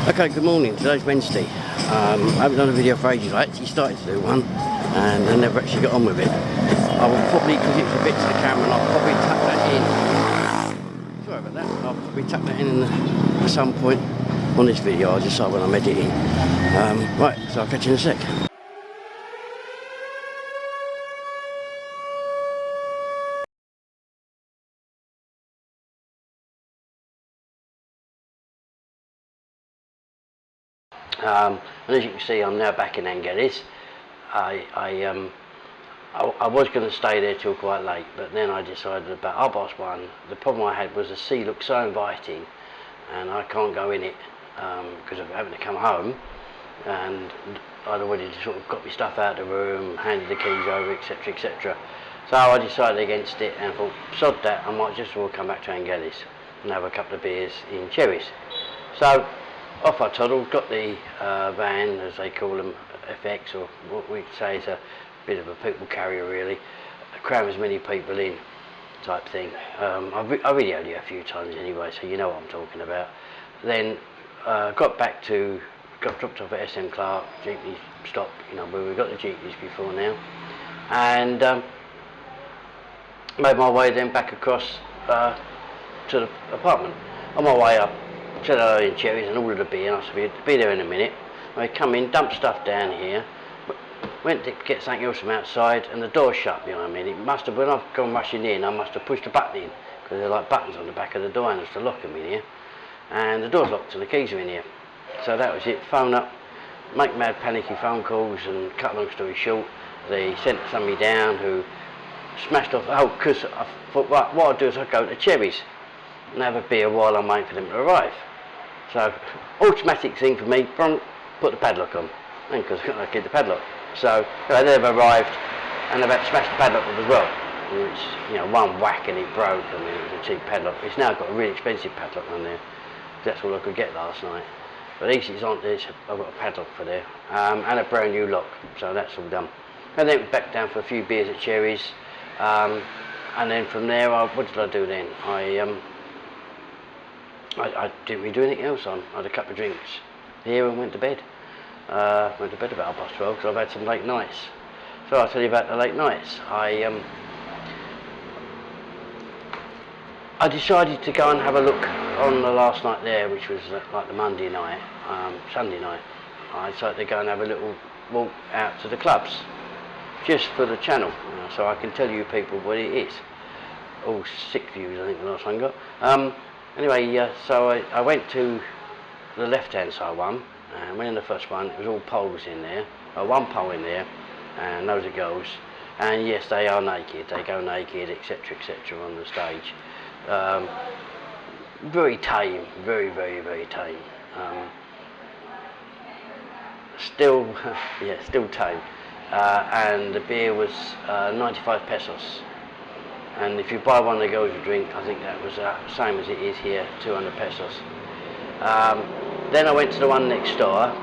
Okay, good morning. Today's Wednesday. I haven't done a video for ages. I actually started to do one and I never actually got on with it. I will probably, because it's a bit to the camera, and I'll probably tuck that in. Sorry about that. I'll probably tuck that in at some point on this video. I'll decide when I'm editing. Right, so I'll catch you in a sec. And as you can see, I'm now back in Angelis. I was going to stay there till quite late, but then I decided about 1:30. The problem I had was the sea looked so inviting, and I can't go in it because of having to come home. And I'd already sort of got my stuff out of the room, handed the keys over, etc., etc. So I decided against it and thought, sod that, I might just as well come back to Angelis and have a couple of beers in Cherries. So off I toddled, got the van, as they call them, FX, or what we'd say is a bit of a people carrier really, cram as many people in type thing. I've videoed you a few times anyway, so you know what I'm talking about. Then got dropped off at SM Clark, jeepney stop, you know, where we got the jeepneys before now, and made my way then back across to the apartment. On my way up, said hello in Cherries and ordered a beer, and I said, be there in a minute. I come in, dumped stuff down here, went to get something else from outside, and the door shut behind me. And it must have, when I've gone rushing in, I must have pushed a button in, because there are like buttons on the back of the door handles to lock them in here. And the door's locked and the keys are in here. So that was it. Phone up, make mad panicky phone calls, and cut a long story short, they sent somebody down who smashed off. Oh, because I thought, right, what I'll do is I'll go to Cherries and have a beer while I'm waiting for them to arrive. So, automatic thing for me, put the padlock on, because I couldn't keep the padlock. So, they've arrived and they've had to smash the padlock up as well. Which, you know, one whack and it broke. I mean, it was a cheap padlock. It's now got a really expensive padlock on there. That's all I could get last night. But at least it's on this, I've got a padlock for there, and a brand new lock. So that's all done. And then back down for a few beers at Cherries, and then from there, what did I do then? I didn't really do anything else. I had a couple of drinks here and went to bed. Went to bed about 12:30 because I've had some late nights. So I'll tell you about the late nights. I decided to go and have a look on the last night there, which was like the Monday night, Sunday night. I decided to go and have a little walk out to the clubs, just for the channel, so I can tell you people what it is. All 6 views, I think the last one got. Anyway, so I went to the left-hand side one, and went in the first one. It was all poles in there, one pole in there, and those are girls. And yes, they are naked. They go naked, etc., etc. on the stage. Very tame, very, very, very tame. Still, yeah, still tame. And the beer was 95 pesos. And if you buy one of the girls a drink, I think that was the same as it is here, 200 pesos. Then I went to the one next door,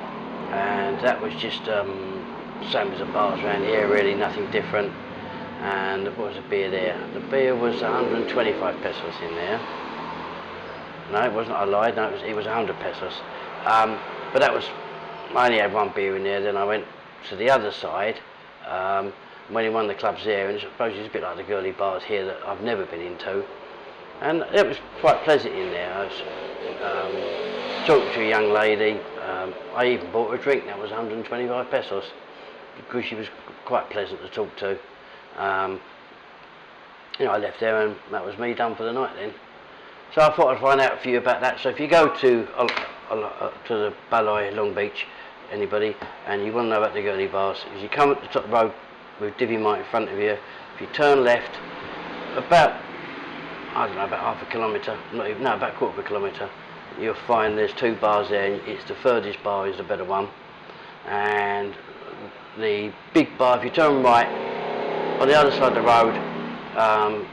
and that was just same as the bars around here, really nothing different. And what was the beer there? The beer was 125 pesos in there. No, it wasn't, I lied, no, it was 100 pesos. But that was, I only had one beer in there. Then I went to the other side, went in one of the clubs there, and I suppose it's a bit like the girly bars here that I've never been into. And it was quite pleasant in there. I was talking to a young lady. I even bought her a drink, that was 125 pesos, because she was quite pleasant to talk to. You know, I left there and that was me done for the night then. So I thought I'd find out for you about that. So if you go to the Baloi, Long Beach, anybody, and you want to know about the girly bars, if you come up the top road with Divvy Mite in front of you, if you turn left, about, I don't know, about half a kilometre, not even, no, about a quarter of a kilometre, you'll find there's two bars there, and it's the furthest bar is the better one. And the big bar, if you turn right, on the other side of the road,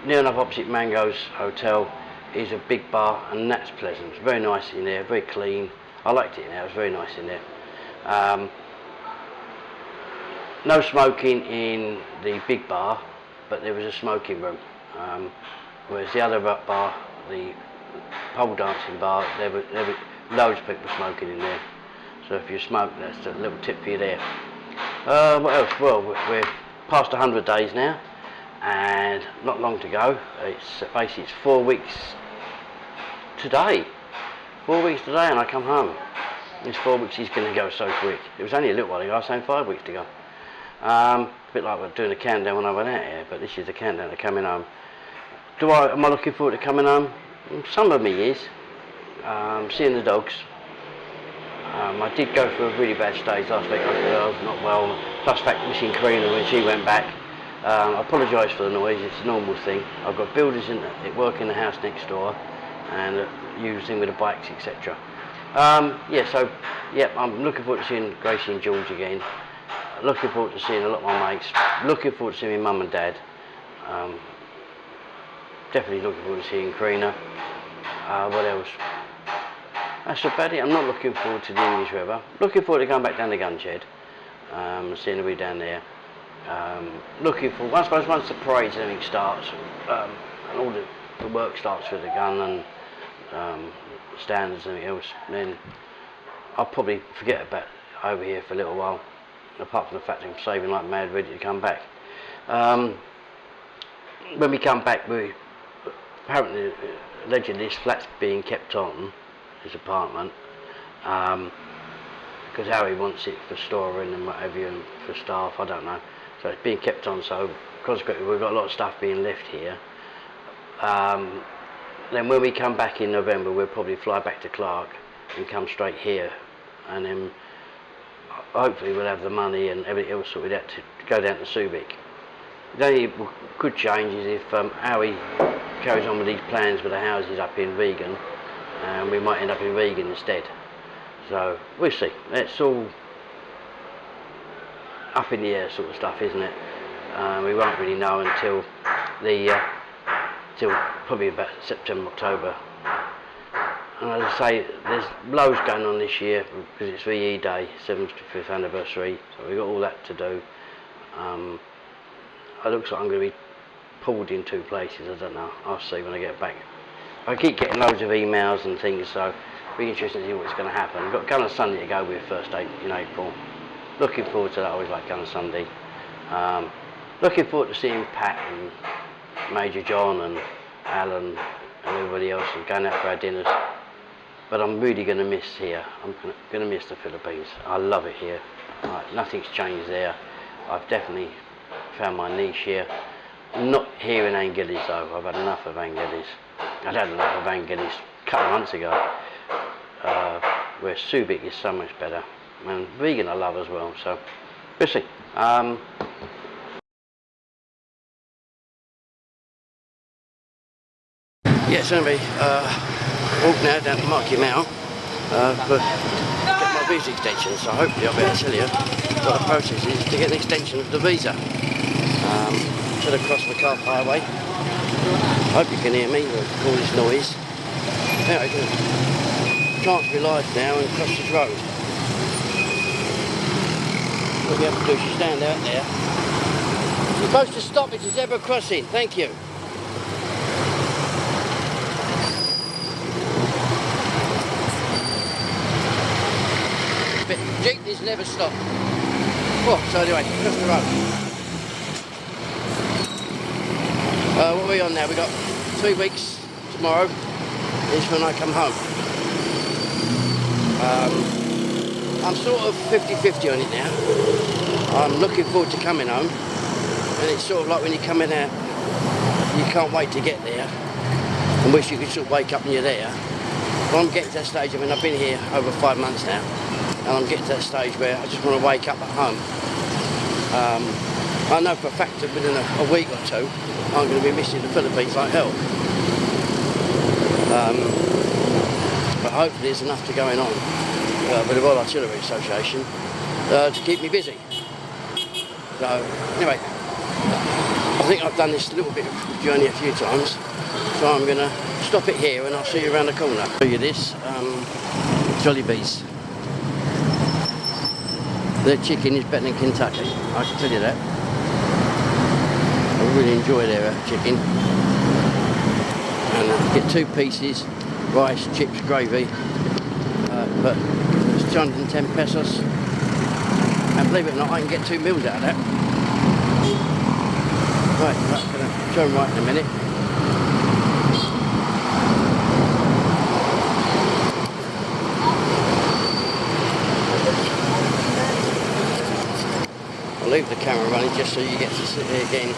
near enough opposite Mango's Hotel, is a big bar, and that's pleasant. It's very nice in there, very clean. I liked it in there, it was very nice in there. No smoking in the big bar, but there was a smoking room. Whereas the other bar, the pole dancing bar, there loads of people smoking in there. So if you smoke, that's a little tip for you there. What else? Well, we're past 100 days now, and not long to go. It's basically 4 weeks today. 4 weeks today, and I come home. This 4 weeks is going to go so quick. It was only a little while ago. I was saying 5 weeks to go. A bit like we're doing a countdown when I went out here, but this is the countdown to coming home. Am I looking forward to coming home? Some of me is. Seeing the dogs. I did go through a really bad stage last week. I was not well. Plus, fact missing Karina when she went back. I apologise for the noise. It's a normal thing. I've got builders at work in the house next door, and using with the bikes, etc. I'm looking forward to seeing Gracie and George again. Looking forward to seeing a lot of my mates. Looking forward to seeing my mum and dad. Definitely looking forward to seeing Karina. What else? That's about it. I'm not looking forward to the English River. Looking forward to going back down the gun shed, seeing everybody down there. Looking for, I suppose, once the parades and everything starts, and all the work starts with the gun and standards and everything else, then I'll probably forget about over here for a little while, apart from the fact that I'm saving like mad, ready to come back. When we come back, apparently, allegedly, this flat's being kept on, this apartment, because Harry wants it for storing and whatever, and for staff, I don't know. So it's being kept on, so consequently we've got a lot of stuff being left here. Then when we come back in November, we'll probably fly back to Clark and come straight here, and then hopefully we'll have the money and everything else sorted out to go down to Subic. The only good change is if Harry carries on with these plans with the houses up in Vegan, and we might end up in Vegan instead. So we'll see. It's all up in the air sort of stuff, isn't it? We won't really know until till probably about September, October. And as I say, there's loads going on this year because it's VE Day, 75th anniversary, so we've got all that to do. It looks like I'm going to be pulled in 2 places, I don't know, I'll see when I get back. I keep getting loads of emails and things, so it'll be interesting to see what's going to happen. We've got Gun and Sunday to go with first day in April. Looking forward to that, I always like Gun and Sunday. Looking forward to seeing Pat and Major John and Alan and everybody else and going out for our dinners. But I'm really going to miss here. I'm going to miss the Philippines. I love it here. Nothing's changed there. I've definitely found my niche here. Not here in Angeles though. I've had enough of Angeles. I'd had enough of Angeles a couple of months ago. Where Subic is so much better. And vegan I love as well. So we'll see. Yes, anyway, walk now down to Marquee for get my visa extension, so hopefully I'll be able to tell you what the process is to get an extension of the visa. Should have crossed the Carp Highway. I hope you can hear me with all this noise. Anyway, chance to be live now and cross this road. What we have to do is stand out there. You're supposed to stop, it's a zebra crossing, thank you. Jeepneys never stop. Oh, so anyway, across the road. What are we on now? We've got 3 weeks tomorrow is when I come home. I'm sort of 50-50 on it now. I'm looking forward to coming home, and it's sort of like when you're coming out, you can't wait to get there and wish you could sort of wake up and you're there. But I'm getting to that stage. I mean, I've been here over 5 months now, and I'm getting to that stage where I just want to wake up at home. I know for a fact that within a week or two I'm going to be missing the Philippines like hell. But hopefully there's enough to going on with the Royal Artillery Association to keep me busy. So anyway, I think I've done this little bit of journey a few times, so I'm going to stop it here and I'll see you around the corner. Show you this, Jollibees. Their chicken is better than Kentucky, I can tell you that. I really enjoy their chicken. And get 2 pieces, rice, chips, gravy, but it's 210 pesos. And believe it or not, I can get 2 meals out of that. Right, I'm going to show them right in a minute. I'll leave the camera running just so you get to sit there again.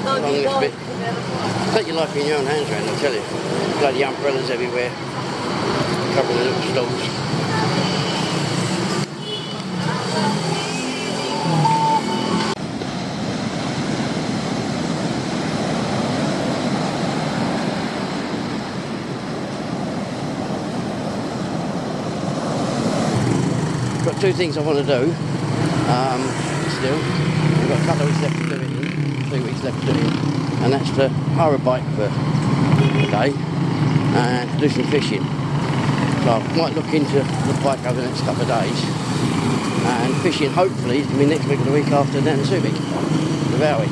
Along this bit. Take your life in your own hands, man, I tell you. Bloody umbrellas everywhere, covering the little stalls. Got 2 things I want to do. Still, I've got a couple of weeks left to do it in, 3 weeks left to do it, and that's to hire a bike for a day and do some fishing. So I might look into the bike over the next couple of days, and fishing hopefully is going to be next week or the week after down in Subic, the Valley.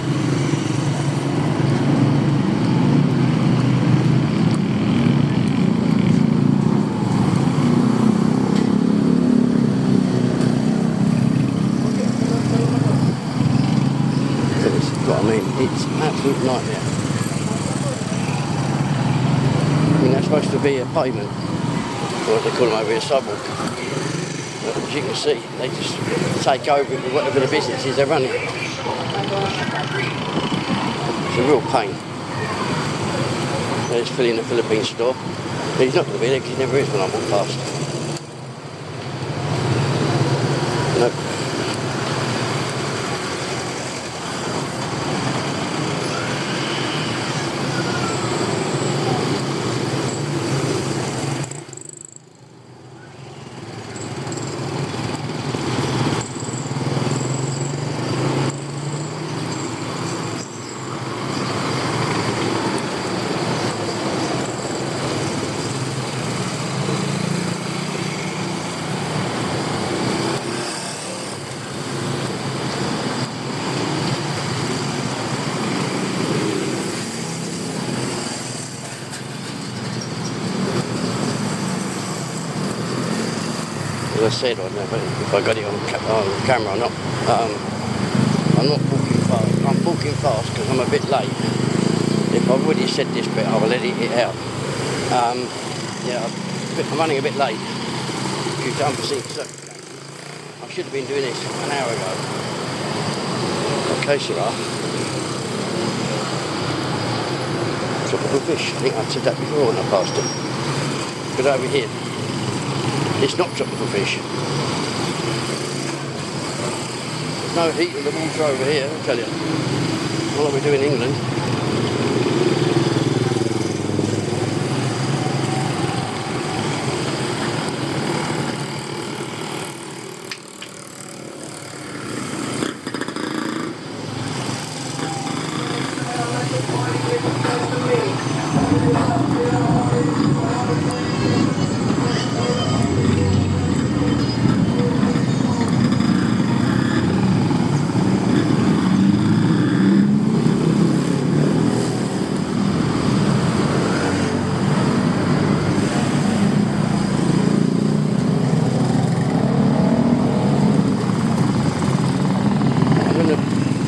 It's an absolute nightmare. I mean, that's supposed to be a pavement, or what they call them over here, sidewalk. But as you can see, they just take over whatever the business is they're running. It's a real pain. There's Phil in the Philippine store. He's not going to be there because he never is when I walk past. Nope. As I said, I don't know if I got it on camera or not. I'm not walking fast. I'm walking fast because I'm a bit late. If I would have said this bit, I will edit it out. Yeah, I'm running a bit late due to unforeseen circumstances. I should have been doing this an hour ago. Okay, Sarah. Tropical fish. I think I said that before when I passed it. But over here. It's not tropical fish. There's no heat in the water over here, I'll tell you. Not like we do in England.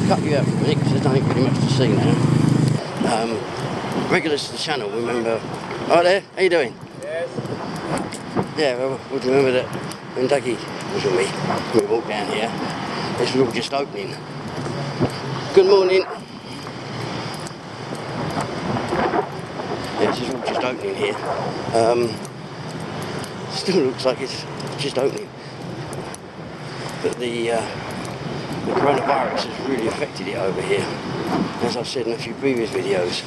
Cut you out for a minute because there's nothing really much to see now. Regulars to the channel remember. Oh there, how you doing? Yes. Yeah, well, we remember that when Dougie was with me, when we walked down here, this was all just opening. Good morning. Yeah, this is all just opening here. Still looks like it's just opening. But the coronavirus has really affected it over here. As I've said in a few previous videos,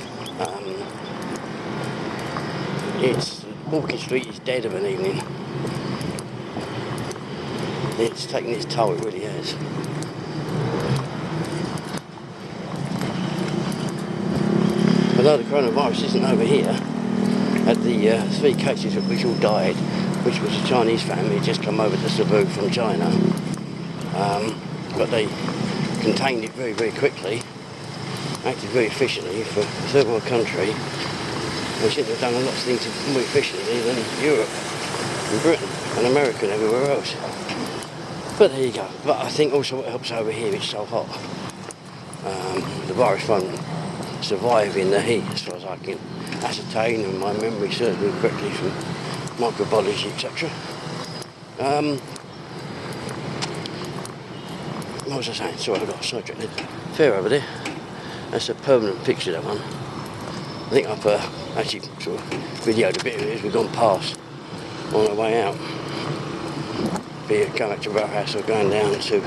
Walking Street is dead of an evening. It's taken its toll, it really has. Although the coronavirus isn't over here, at the 3 cases of which all died, which was a Chinese family who just come over to Subic from China. But they contained it very, very quickly, acted very efficiently for a third world country. They should have done a lot of things more efficiently than Europe and Britain and America and everywhere else. But there you go. But I think also what helps over here, it's so hot. The virus won't survive in the heat as far as I can ascertain, and my memory serves me correctly from microbiology, etc. What was I saying? Sorry, I got sidetracked. Fair over there. That's a permanent picture, that one. I think I've actually sort of videoed a bit of it as we've gone past on our way out. Be it going back to Roadhouse or going down to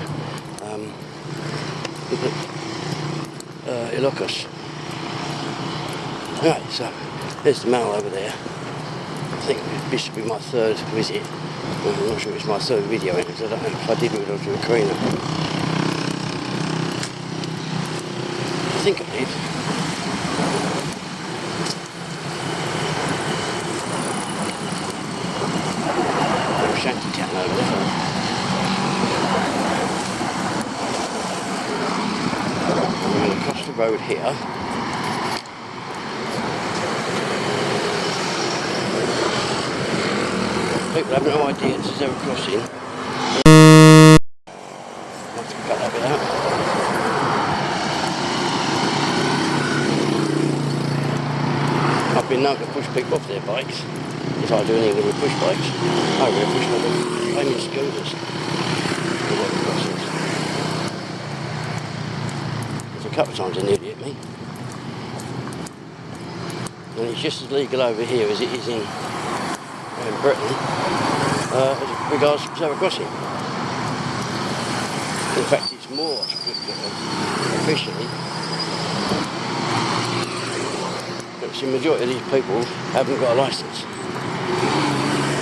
Ilocos. Right, so there's the mall over there. I think this should be my third visit. I'm not sure it's my third video in it, because I don't know if I did it with Karina. I think I did. There's a shanty town over there. I'm going to cross the road here. People have no idea this is ever crossing. I'll have to cut that bit out. I've been known to push people off their bikes. If I do anything with push bikes, I will push them off flaming scooters. For what the crossings. There's a couple of times they nearly hit me. And it's just as legal over here as it is in Britain, as regards zebra crossing. In fact, it's more officially. But the majority of these people haven't got a licence.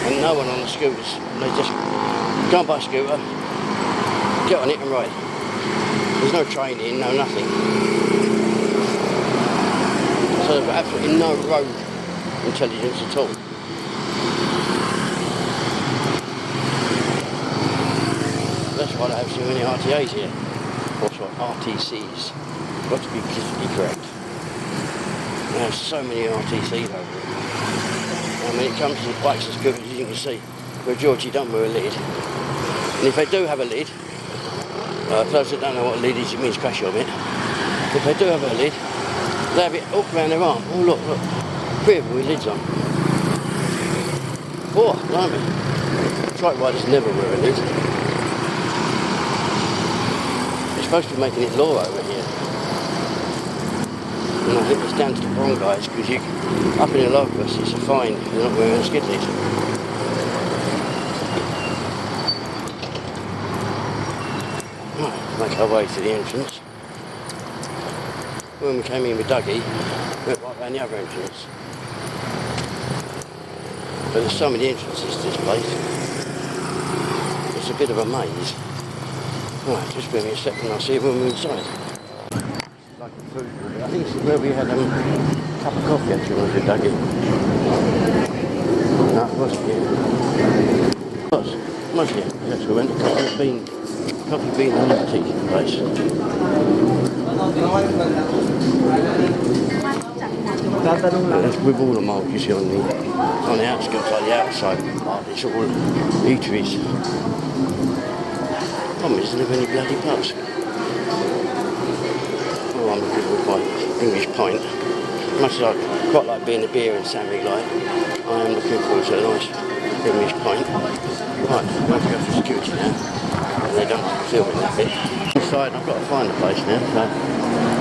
And no one on the scooters. They just go and buy a scooter, get on it and ride. There's no training, no nothing. So they've got absolutely no road intelligence at all. That's why they have so many RTAs here. Also RTCs. Got to be politically correct. There's so many RTCs over here. And when it comes to bikes and scooters, as you can see, the majority don't wear a lid. And if they do have a lid, for those that don't know what a lid is, it means crash helmet. If they do have a lid, they have it up around their arm. Oh look, 3 of them with lids on. 4, blimey. Trike riders never wear a lid. Supposed to be making it law over here, and I think it's down to the wrong guys, because you up in the Ilocos it's a fine if you're not wearing a skid lid. Right, make our way to the entrance. When we came in with Dougie, we went right round the other entrance. But there's so many entrances to this place. It's a bit of a maze. Right, just give me a second, I'll see you when we're inside. Like a food, I think this is where we had a cup of coffee actually when we did Dougie. No, it wasn't here. It was here. Yes, we went to Coffee Bean and Tea place. That's with all the marks you see on the outskirts, like the outside part, it's all eateries. Problem is, there isn't any bloody pubs. Oh, I'm looking for quite English pint. Much as I quite like being a beer and Sammy light, I am looking forward to a nice English pint. Right, I'm going to go for security now. And they don't film it that bit. Inside, I've got to find the place now, so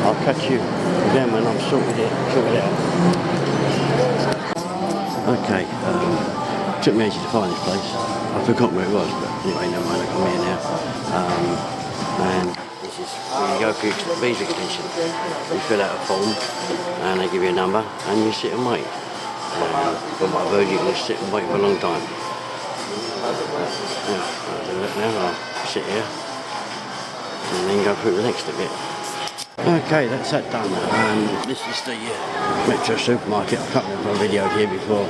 I'll catch you again when I'm sorted out. Okay, took me ages to find this place. I forgot where it was, but anyway, never mind, I'm here now. And this is where you go for your visa extension. You fill out a form, and they give you a number, and you sit and wait. From what I've heard, you can sit and wait for a long time. I'll do that now, I'll sit here, and then go through the next bit. Okay, that's that done. This is the Metro supermarket. I can't remember if I videoed here before.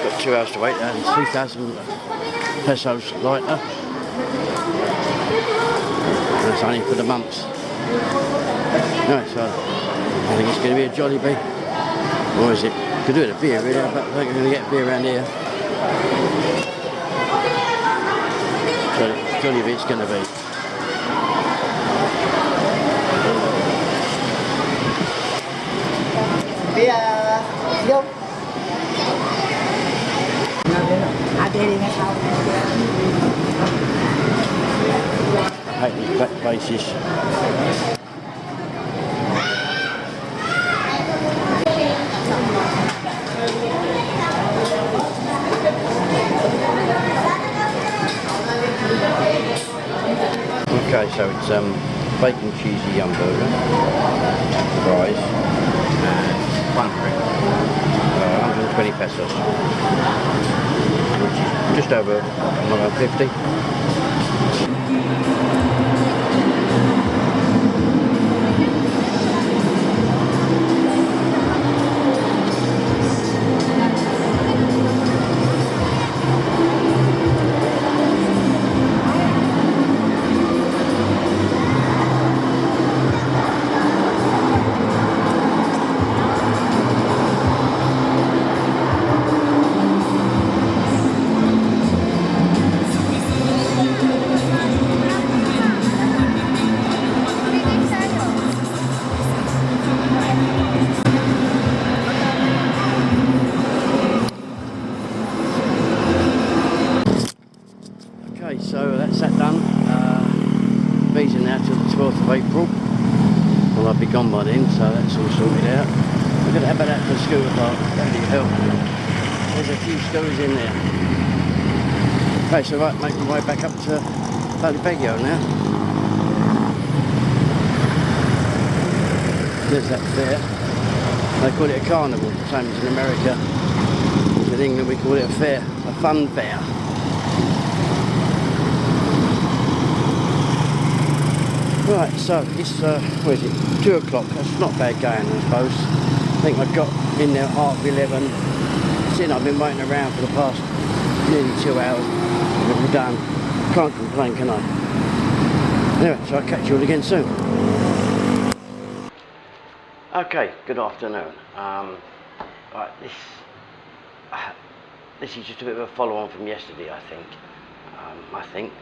Got 2 hours to wait, and 3,000 pesos lighter. That's only for the months. Anyway, so I think it's going to be a jolly bee. Or is it? Could do it a beer really, but I think we're going to get a beer around here. Jolly bee it's going to be. Vô. I hate these black bases. Okay, so it's bacon cheesy yum burger, fries, and bun drink. 120 pesos, which is just over 150. Okay, so that's that done. Visa now till the 12th of April. Well, I'll be gone by then, so that's all sorted out. We're going to have that for the scooter park. That'll help. There's a few scooters in there. Okay, so right, make my way back up to Philippine now. There's that fair. They call it a carnival, same as in America. In England we call it a fair, a fun fair. Right, so it's, what is it, 2 o'clock, that's not bad going I suppose. I think I got in there at 11:30, since I've been waiting around for the past nearly 2 hours, we're all done, can't complain can I? Anyway, so I'll catch you all again soon. Okay, good afternoon. Right, this is just a bit of a follow on from yesterday I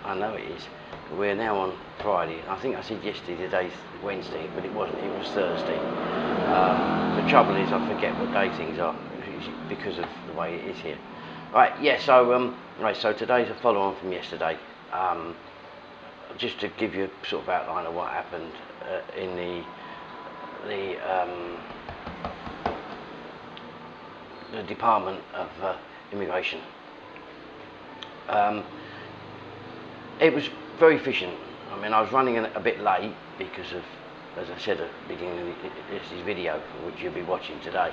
I know it is. We're now on Friday. I think I said yesterday, today's Wednesday, but it wasn't, it was Thursday. The trouble is I forget what day things are because of the way it is here. Right, yeah, so so today's a follow on from yesterday. Just to give you a sort of outline of what happened in the Department of Immigration. It was very efficient. I mean, I was running a bit late because of, as I said at the beginning of this video, which you'll be watching today,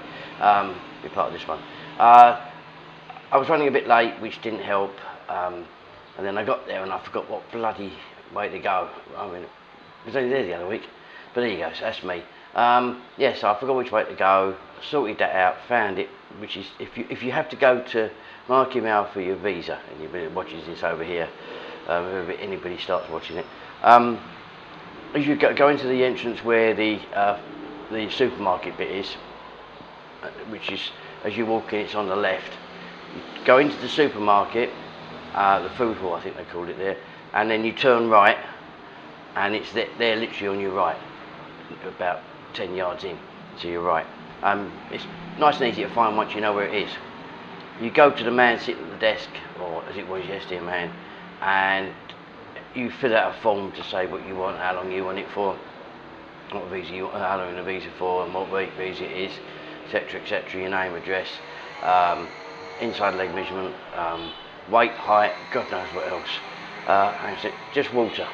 be part of this one. I was running a bit late, which didn't help, and then I got there and I forgot what bloody way to go. I mean, I was only there the other week, but there you go, so that's me. Yeah, so I forgot which way to go, sorted that out, found it, which is, if you have to go to Marquee for your visa, and anybody watches this over here, if anybody starts watching it, as you go into the entrance where the supermarket bit is, which is, as you walk in, it's on the left. You go into the supermarket, the food hall I think they called it there, and then you turn right, and it's there literally on your right, about 10 yards in to your right. It's nice and easy to find once you know where it is. You go to the man sitting at the desk, or as it was yesterday, a man, and you fill out a form to say what you want, how long you want it for, what visa you want, how long the visa for, and what weight visa it is, etc., etc. Your name, address, inside leg measurement, weight, height, God knows what else. And so just water.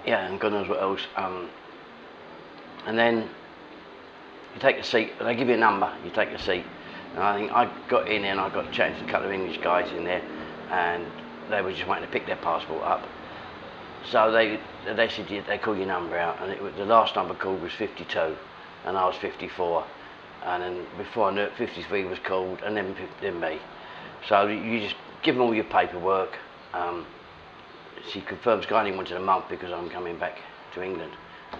Yeah, and God knows what else. And then you take a seat. They give you a number. You take a seat. And I think I got in there and I got chatting to a couple of English guys in there, and they were just waiting to pick their passport up. So they said they call your number out, and the last number called was 52, and I was 54, and then before I knew it, 53 was called, and then me. So you just give them all your paperwork. She confirms I only wanted a month because I'm coming back to England.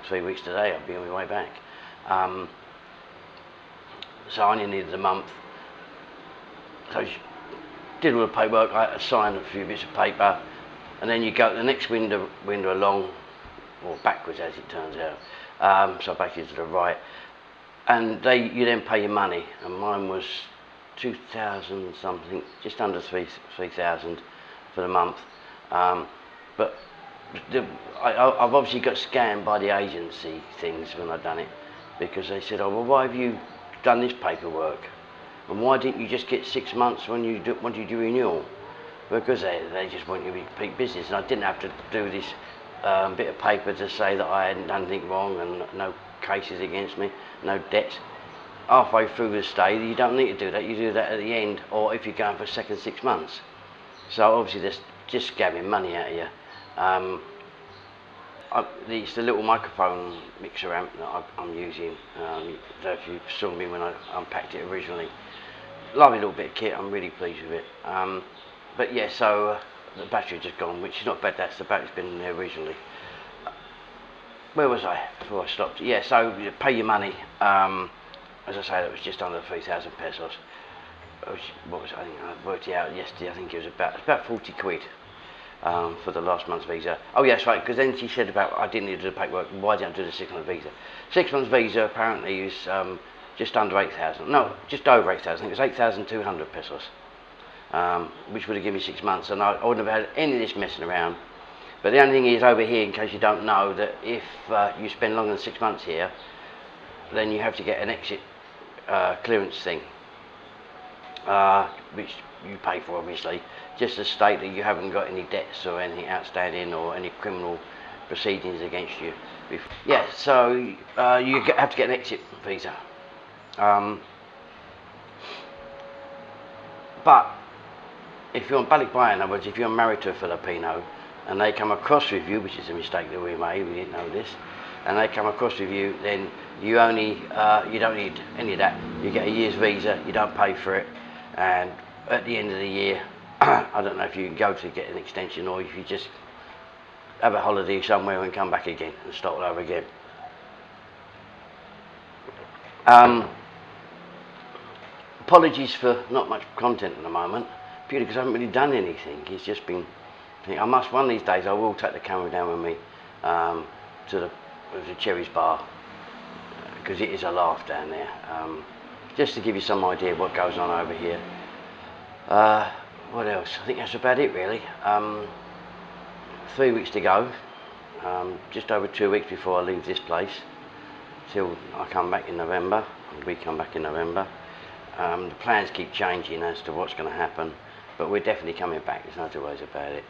3 weeks today, I'll be on my way back. So I only needed a month. So I did all the paperwork, I had to sign a few bits of paper, and then you go the next window along, or backwards as it turns out, so backwards to the right, and you then pay your money, and mine was 2,000 something, just under 3,000 for the month. But I've obviously got scammed by the agency things when I've done it, because they said, oh well, why have you done this paperwork, and why didn't you just get 6 months when you wanted your renewal? Because they just want you to repeat business, and I didn't have to do this bit of paper to say that I hadn't done anything wrong and no cases against me, no debts. Halfway through the stay, you don't need to do that, you do that at the end, or if you're going for a second 6 months. So obviously they're just scamming money out of you. It's the little microphone mixer amp that I'm using. I don't know if you saw me when I unpacked it originally. Lovely little bit of kit, I'm really pleased with it. But yeah, so the battery just gone, which is not bad, that's the battery's been in there originally. Where was I before I stopped? Yeah, so you pay your money. As I say, that was just under 3,000 pesos. What was it? I think I worked it out yesterday. I think it was about 40 quid for the last month's visa. Oh yes, right. Because then she said about I didn't need to do the paperwork. Why didn't I do the 6 month visa? 6 months visa apparently is just under 8,000. No, just over 8,000. I think it was 8,200 pesos, which would have given me 6 months, and I wouldn't have had any of this messing around. But the only thing is over here, in case you don't know, that if you spend longer than 6 months here, then you have to get an exit clearance thing, which you pay for obviously, just to state that you haven't got any debts or anything outstanding or any criminal proceedings against you. Yeah, so you have to get an exit visa. But if you're on balikbayan, in other words, if you're married to a Filipino and they come across with you, which is a mistake that we made, we didn't know this, and they come across with you, then you don't need any of that. You get a year's visa, you don't pay for it, and at the end of the year, I don't know if you can go to get an extension or if you just have a holiday somewhere and come back again and start all over again. Apologies for not much content at the moment, purely because I haven't really done anything. It's just been, one of these days I will take the camera down with me to the Cherries bar, because it is a laugh down there, just to give you some idea of what goes on over here. What else? I think that's about it really. 3 weeks to go, just over 2 weeks before I leave this place till I come back in November, we come back in November. The plans keep changing as to what's going to happen, but we're definitely coming back, there's no two ways about it.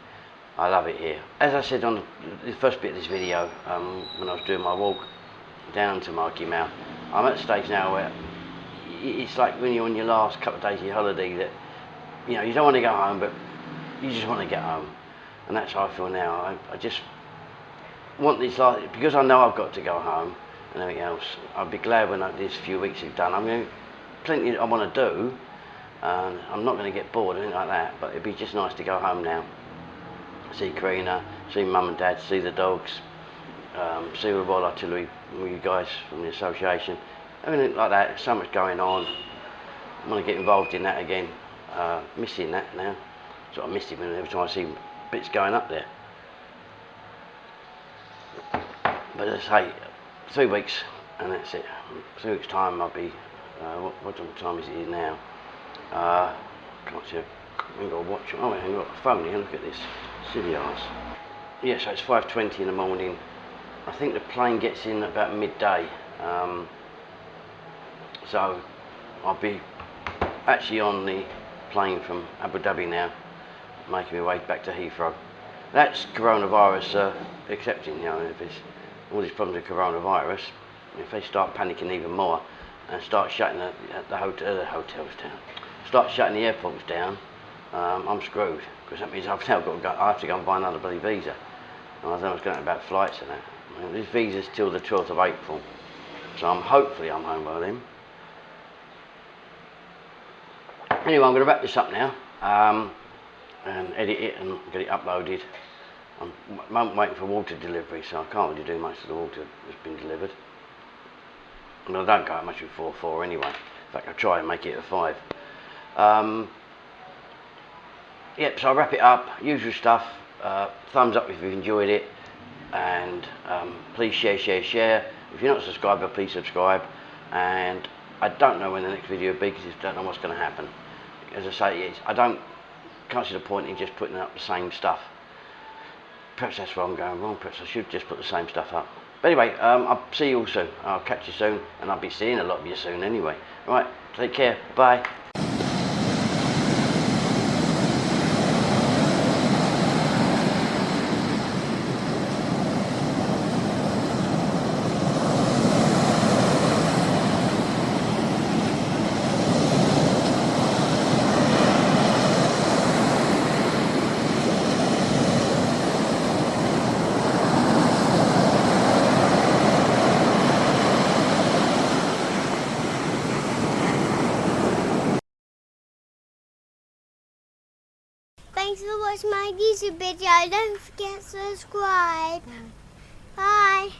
I love it here. As I said on the first bit of this video, when I was doing my walk down to Marquee, I'm at the stage now where it's like when you're on your last couple of days of your holiday that, you don't want to go home, but you just want to get home. And that's how I feel now. I just want this life, because I know I've got to go home and everything else. I'll be glad when these few weeks are done. I mean, plenty I want to do, and I'm not going to get bored or anything like that, but it'd be just nice to go home now. See Karina, see Mum and Dad, see the dogs, see the Royal Artillery with you guys from the association, everything like that. There's so much going on. I want to get involved in that again. Missing that now. So I miss it every time I see bits going up there. But as I say, 3 weeks and that's it. 3 weeks time I'll be, what time is it now? Can't see, I ain't got a watch. Oh, I ain't got a phone here, look at this. Silly arse. Yeah, so it's 5:20 in the morning. I think the plane gets in about midday. So I'll be actually on the plane from Abu Dhabi now, making my way back to Heathrow. That's coronavirus accepting, if there's all these problems with coronavirus, if they start panicking even more and start shutting the hotels down, start shutting the airports down, I'm screwed, because that means I've now got to go, I have to go and buy another bloody visa. And I don't know what's going on about flights and that. I mean, this visa's till the 12th of April, so hopefully I'm home by then. Anyway, I'm going to wrap this up now and edit it and get it uploaded. I'm waiting for water delivery, so I can't really do much of the water that's been delivered. And I don't go out much before 4 anyway. In fact, I try and make it at 5. Yep, so I'll wrap it up. Usual stuff. Thumbs up if you've enjoyed it. And please share. If you're not a subscriber, please subscribe. And I don't know when the next video will be because I don't know what's going to happen. As I say, can't see the point in just putting up the same stuff. Perhaps that's where I'm going wrong. Perhaps I should just put the same stuff up. But anyway, I'll see you all soon. I'll catch you soon, and I'll be seeing a lot of you soon anyway. Right, take care. Bye. Thanks for watching my YouTube video. Don't forget to subscribe. Bye.